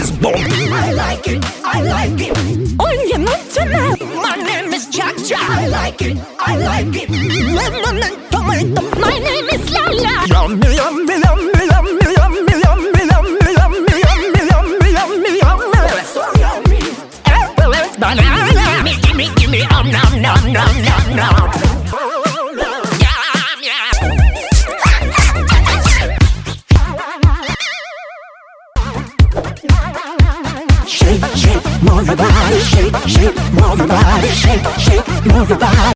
is bomb. I like it, I like it. Oye, no tonight. My name is Cha-Cha. I like it, I like it. Lemon and tomato. My name is Lala. Yummy, yummy, yummy, yummy, yummy, yummy, yummy, yummy, yummy, yummy, yummy, yummy. So yummy. Banana. Gimme, nom, nom, nom, nom, nom. Shake, shake, move your body. Shake, shake, move your body. Shake, shake, move your body.